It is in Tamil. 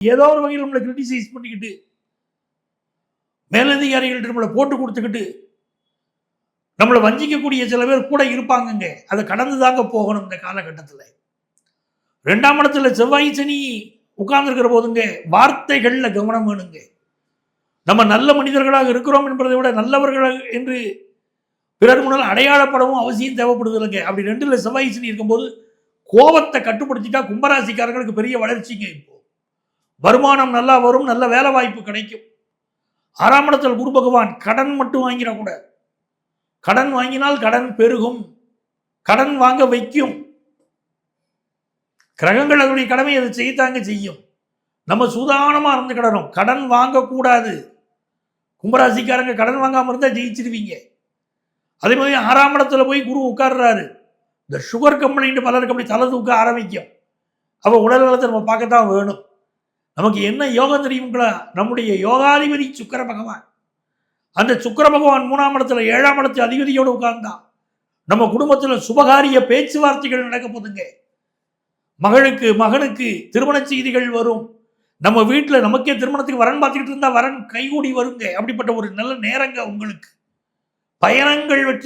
ஏதோ ஒரு வகையில் நம்மளை கிரிட்டிசைஸ் பண்ணிக்கிட்டு மேலதிகாரிகள்ட்ட நம்மளை போட்டு கொடுத்துக்கிட்டு நம்மளை வஞ்சிக்கக்கூடிய சில பேர் கூட இருப்பாங்கங்க. அதை கடந்து தாங்க போகணும் இந்த காலகட்டத்தில். 2ஆம் இடத்துல செவ்வாய் சனி உட்கார்ந்துருக்கிற போதுங்க வார்த்தைகள்ல கவனம் வேணுங்க. நம்ம நல்ல மனிதர்களாக இருக்கிறோம் என்பதை விட நல்லவர்கள் என்று பிறர் முன்னால் அடையாளப்படவும் அவசியம் தேவைப்படுது இல்லைங்க. அப்படி 2ல் செவ்வாய் சனி இருக்கும்போது கோபத்தை கட்டுப்படுத்திட்டா கும்பராசிக்காரர்களுக்கு பெரிய வளர்ச்சிங்க. இப்போ வருமானம் நல்லா வரும், நல்ல வேலை வாய்ப்பு கிடைக்கும். 6ஆம் இடத்தில் குரு பகவான் கடன் மட்டும் வாங்கிடக்கூடாது. கடன் வாங்கினால் கடன் பெருகும், கடன் வாங்க வைக்கும். கிரகங்கள் அதனுடைய கடமை அதை செய்யத்தாங்க செய்யும். நம்ம சூதானமாக இருந்துக்கிடணும். கடன் வாங்கக்கூடாது. கும்பராசிக்காரங்க கடன் வாங்காமல் இருந்தால் ஜெயிச்சிருவீங்க. அதே மாதிரி 6ஆம் இடத்துல போய் குரு உட்கார்றாரு. இந்த சுகர் கம்பெனின்னு பலருக்கு அப்படி தலை தூக்க ஆரம்பிக்கும். அப்போ உடல் நலத்தை நம்ம பார்க்கத்தான் வேணும். நமக்கு என்ன யோகம் தெரியுங்களா? நம்முடைய யோகாதிபதி சுக்கிர பகவான். அந்த சுக்கிர பகவான் 3ஆம் இடத்துல 7ஆம் இடத்து அதிபதியோடு உட்கார்ந்தான். நம்ம குடும்பத்தில் சுபகாரிய பேச்சுவார்த்தைகள் நடக்க போதுங்க. மகளுக்கு மகனுக்கு திருமண செய்திகள் வரும். நம்ம வீட்டில் நமக்கே திருமணத்துக்கு வரன் பார்த்துக்கிட்டு இருந்தால் வரன் கைகூடி வருங்க. அப்படிப்பட்ட ஒரு நல்ல நேரங்க உங்களுக்கு. பயணங்கள் வெற்றி